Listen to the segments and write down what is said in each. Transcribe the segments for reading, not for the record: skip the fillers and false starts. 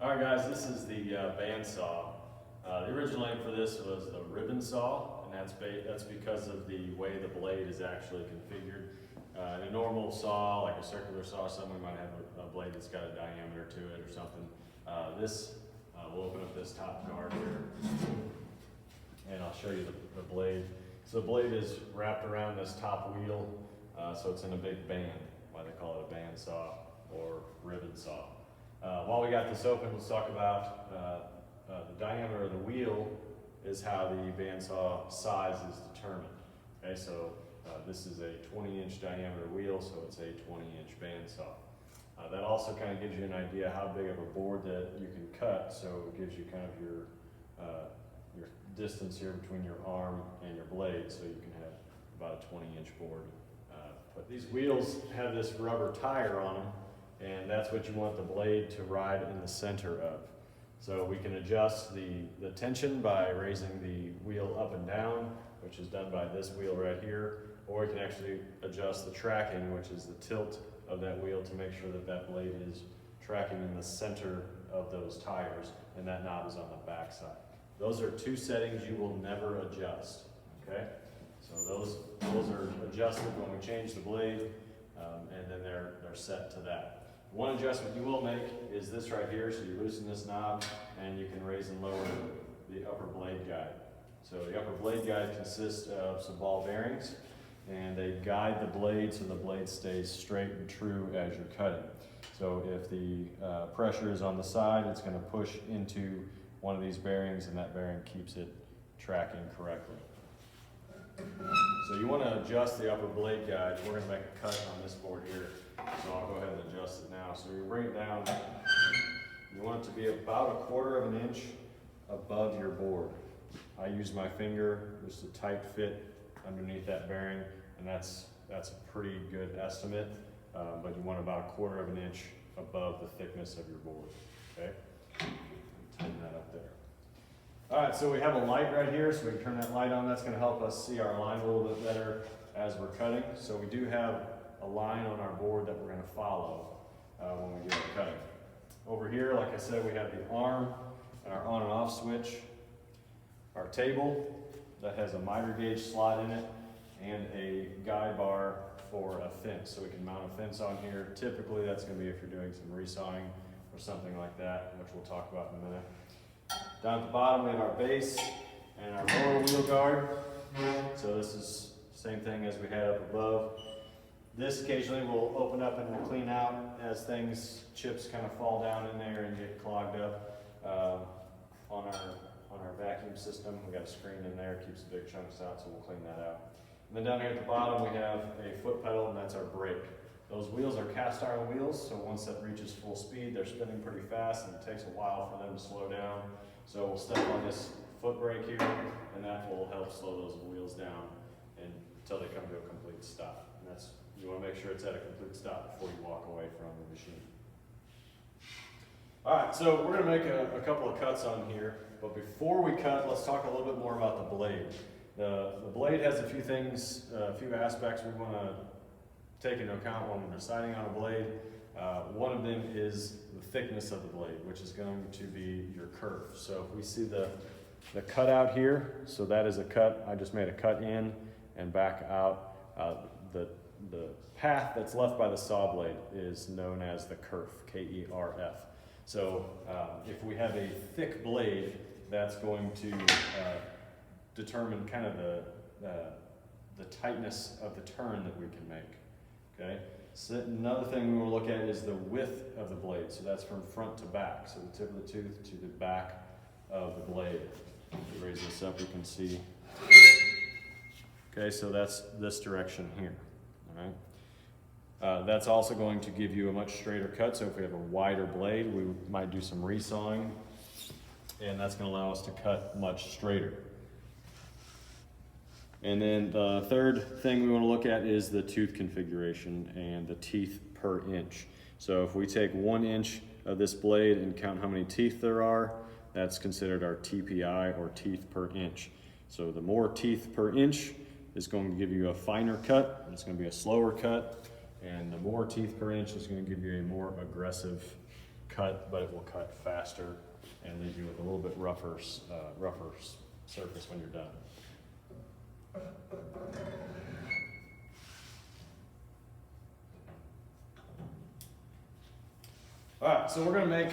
All right, guys, this is the bandsaw. The original name for this was the ribbon saw, and that's because of the way the blade is actually configured. In a normal saw, like a circular saw, someone might have a blade that's got a diameter to it or something. We'll open up this top guard here, and I'll show you the blade. So the blade is wrapped around this top wheel, so it's in a big band, why they call it a bandsaw or ribbon saw. While we got this open, let's talk about the diameter of the wheel is how the bandsaw size is determined. Okay, so this is a 20-inch diameter wheel, so it's a 20-inch bandsaw. That also kind of gives you an idea how big of a board that you can cut, so it gives you kind of your distance here between your arm and your blade, so you can have about a 20-inch board. But these wheels have this rubber tire on them, and that's what you want the blade to ride in the center of. So we can adjust the tension by raising the wheel up and down, which is done by this wheel right here, or we can actually adjust the tracking, which is the tilt of that wheel, to make sure that that blade is tracking in the center of those tires, and that knob is on the back side. Those are two settings you will never adjust, okay? So those are adjusted when we change the blade, and then they're set to that. One adjustment you will make is this right here. So you loosen this knob and you can raise and lower the upper blade guide. So the upper blade guide consists of some ball bearings, and they guide the blade so the blade stays straight and true as you're cutting. So if the pressure is on the side, it's going to push into one of these bearings, and that bearing keeps it tracking correctly. So you want to adjust the upper blade guide. We're going to make a cut on this board here. So I'll go ahead and adjust it now. So you bring it down. You want it to be about 1/4 of an inch above your board. I use my finger, just a tight fit underneath that bearing, and that's a pretty good estimate. But you want about 1/4 of an inch above the thickness of your board. Okay, tighten that up there. All right, so we have a light right here, so we can turn that light on. That's going to help us see our line a little bit better as we're cutting. So we do have a line on our board that we're going to follow when we do our cutting. Over here, like I said, we have the arm and our on and off switch, our table that has a miter gauge slot in it, and a guide bar for a fence. So we can mount a fence on here. Typically, that's going to be if you're doing some resawing or something like that, which we'll talk about in a minute. Down at the bottom, we have our base and our lower wheel guard. So this is the same thing as we had up above. This occasionally will open up and we'll clean out as chips kind of fall down in there and get clogged up. On our vacuum system, we got a screen in there, keeps the big chunks out, so we'll clean that out. And then down here at the bottom, we have a foot pedal, and that's our brake. Those wheels are cast iron wheels, so once that reaches full speed, they're spinning pretty fast, and it takes a while for them to slow down. So we'll step on this foot brake here, and that will help slow those wheels down until they come to a complete stop. And you want to make sure it's at a complete stop before you walk away from the machine. All right, so we're going to make a couple of cuts on here, but before we cut, let's talk a little bit more about the blade. The blade has a few aspects we want to take into account when we're deciding on a blade. One of them is the thickness of the blade, which is going to be your curve. So if we see the cut out here, so that is a cut. I just made a cut in and back out. The path that's left by the saw blade is known as the kerf, K-E-R-F. So if we have a thick blade, that's going to determine kind of the tightness of the turn that we can make. Okay. So another thing we want to look at is the width of the blade. So that's from front to back. So the tip of the tooth to the back of the blade. If you raise this up, you can see. Okay, so that's this direction here. All right. That's also going to give you a much straighter cut. So if we have a wider blade, we might do some resawing, and that's going to allow us to cut much straighter. And then the third thing we want to look at is the tooth configuration and the teeth per inch. So if we take 1 inch of this blade and count how many teeth there are, that's considered our TPI, or teeth per inch. So the more teeth per inch is going to give you a finer cut, it's going to be a slower cut, and the more teeth per inch is going to give you a more aggressive cut, but it will cut faster and leave you with a little bit rougher surface when you're done. All right, so we're gonna make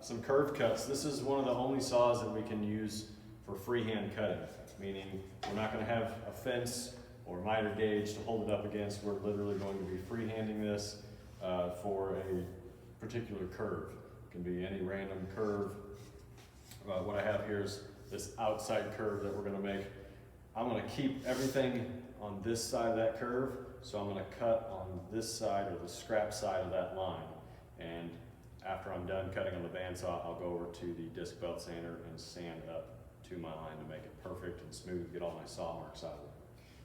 some curved cuts. This is one of the only saws that we can use for freehand cutting, meaning we're not gonna have a fence or miter gauge to hold it up against. We're literally going to be freehanding this for a particular curve. It can be any random curve. What I have here is this outside curve that we're gonna make. I'm gonna keep everything on this side of that curve, so I'm gonna cut on this side or the scrap side of that line. And after I'm done cutting on the bandsaw, I'll go over to the disc belt sander and sand up to my line to make it perfect and smooth, get all my saw marks out of it.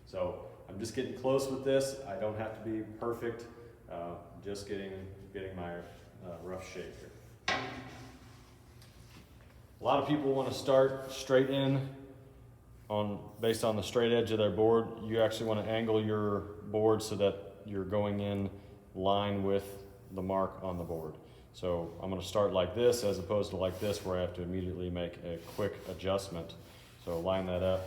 So I'm just getting close with this. I don't have to be perfect, just getting my rough shape here. A lot of people want to start straight in based on the straight edge of their board. You actually want to angle your board so that you're going in line with the mark on the board. So I'm going to start like this as opposed to like this where I have to immediately make a quick adjustment. So line that up.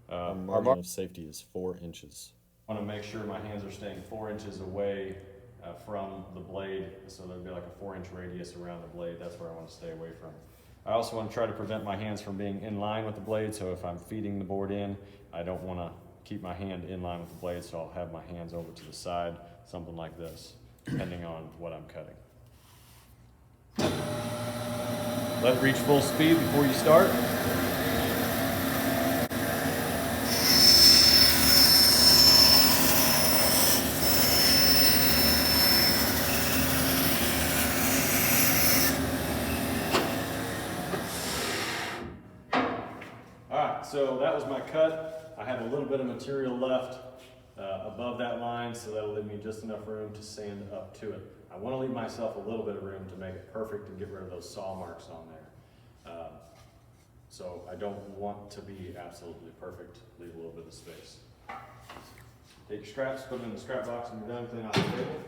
Our margin of safety is 4 inches. I want to make sure my hands are staying 4 inches away from the blade, so there'll be like a 4-inch radius around the blade. That's where I want to stay away from. I also want to try to prevent my hands from being in line with the blade, so if I'm feeding the board in, I don't want to keep my hand in line with the blade, so I'll have my hands over to the side, something like this, depending on what I'm cutting. Let it reach full speed before you start. So that was my cut. I have a little bit of material left above that line, so that'll leave me just enough room to sand up to it. I want to leave myself a little bit of room to make it perfect and get rid of those saw marks on there. So I don't want to be absolutely perfect. Leave a little bit of space. Take your scraps, put them in the scrap box, and you're done cleaning out the table.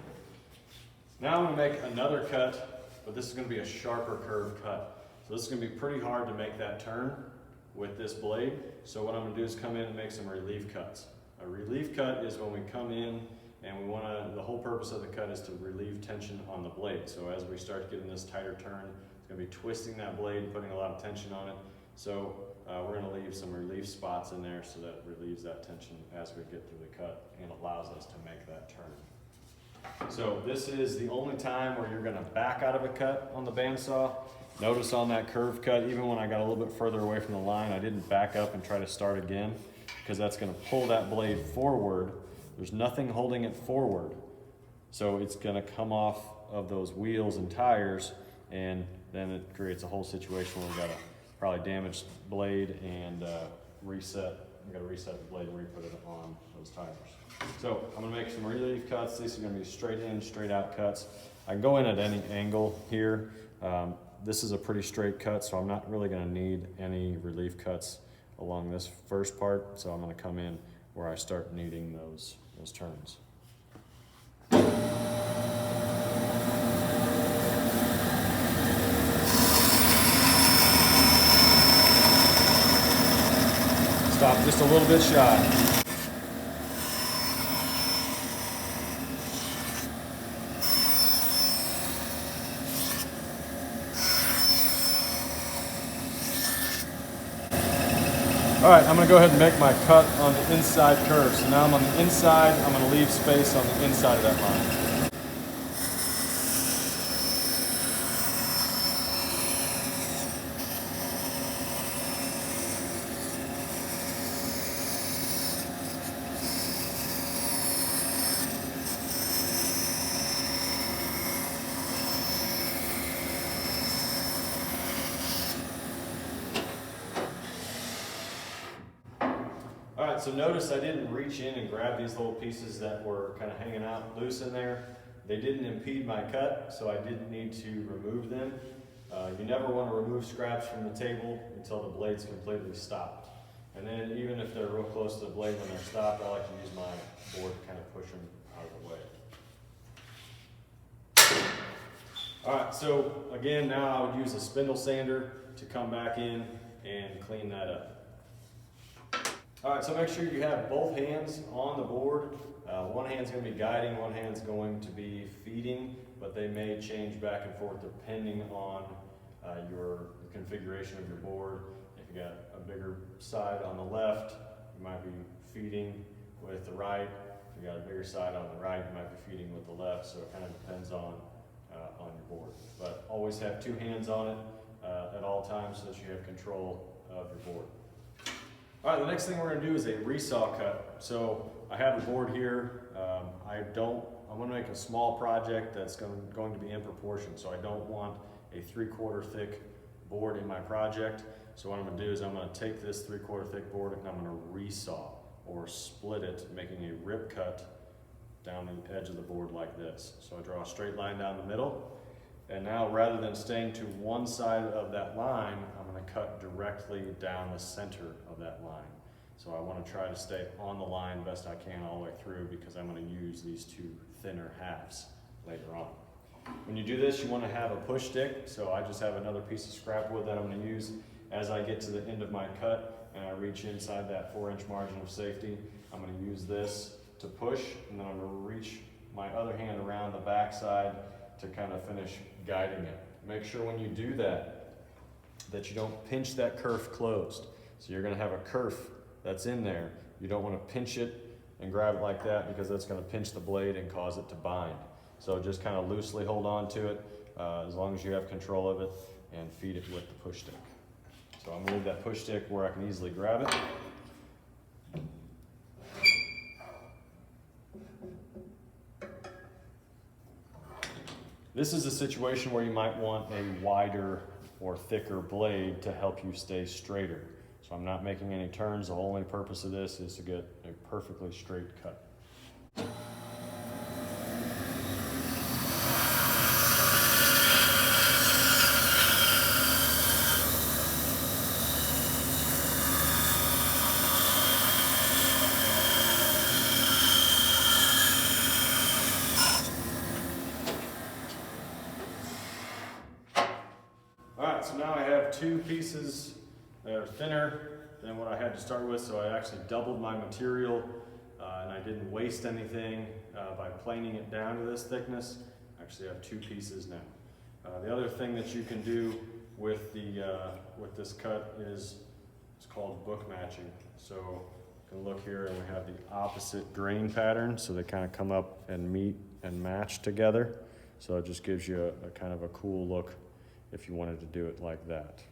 Now I'm going to make another cut, but this is going to be a sharper curved cut. So this is going to be pretty hard to make that turn with this blade. So what I'm going to do is come in and make some relief cuts. A relief cut is when we come in and we want to, the whole purpose of the cut is to relieve tension on the blade. So as we start getting this tighter turn, it's going to be twisting that blade and putting a lot of tension on it. So we're going to leave some relief spots in there so that it relieves that tension as we get through the cut and allows us to make that turn. So this is the only time where you're going to back out of a cut on the bandsaw. Notice on that curve cut, even when I got a little bit further away from the line, I didn't back up and try to start again because that's going to pull that blade forward. There's nothing holding it forward. So it's going to come off of those wheels and tires, and then it creates a whole situation where we've got a probably damaged blade and reset. We've got to reset the blade and re-put it on those tires. So I'm going to make some relief cuts. These are going to be straight in, straight out cuts. I can go in at any angle here. This is a pretty straight cut, so I'm not really going to need any relief cuts along this first part. So I'm going to come in where I start needing those turns. Stop just a little bit shy. All right, I'm gonna go ahead and make my cut on the inside curve. So now I'm on the inside, I'm gonna leave space on the inside of that line. So notice I didn't reach in and grab these little pieces that were kind of hanging out loose in there. They didn't impede my cut, so I didn't need to remove them. You never want to remove scraps from the table until the blade's completely stopped. And then even if they're real close to the blade when they're stopped, I like to use my board to kind of push them out of the way. All right, so again, now I would use a spindle sander to come back in and clean that up. All right, so make sure you have both hands on the board. One hand's gonna be guiding, one hand's going to be feeding, but they may change back and forth depending on your configuration of your board. If you got a bigger side on the left, you might be feeding with the right. If you got a bigger side on the right, you might be feeding with the left, so it kind of depends on your board. But always have two hands on it at all times so that you have control of your board. All right, the next thing we're gonna do is a resaw cut. So I have the board here. I'm gonna make a small project that's going to be in proportion. So I don't want a 3/4 thick board in my project. So what I'm gonna do is I'm gonna take this 3/4 thick board and I'm gonna resaw or split it, making a rip cut down the edge of the board like this. So I draw a straight line down the middle. And now rather than staying to one side of that line, I'm gonna cut directly down the center of that line. So I wanna try to stay on the line best I can all the way through because I'm gonna use these two thinner halves later on. When you do this, you wanna have a push stick. So I just have another piece of scrap wood that I'm gonna use as I get to the end of my cut and I reach inside that 4-inch margin of safety. I'm gonna use this to push, and then I'm gonna reach my other hand around the back side to kind of finish guiding it. Make sure when you do that you don't pinch that kerf closed. So you're gonna have a kerf that's in there. You don't wanna pinch it and grab it like that because that's gonna pinch the blade and cause it to bind. So just kind of loosely hold on to it as long as you have control of it and feed it with the push stick. So I'm gonna leave that push stick where I can easily grab it. This is a situation where you might want a wider or thicker blade to help you stay straighter. So I'm not making any turns. The only purpose of this is to get a perfectly straight cut. Alright, so now I have two pieces that are thinner than what I had to start with, so I actually doubled my material and I didn't waste anything by planing it down to this thickness. I actually have two pieces now. The other thing that you can do with this cut is it's called book matching. So you can look here and we have the opposite grain pattern, so they kind of come up and meet and match together. So it just gives you a kind of a cool look if you wanted to do it like that.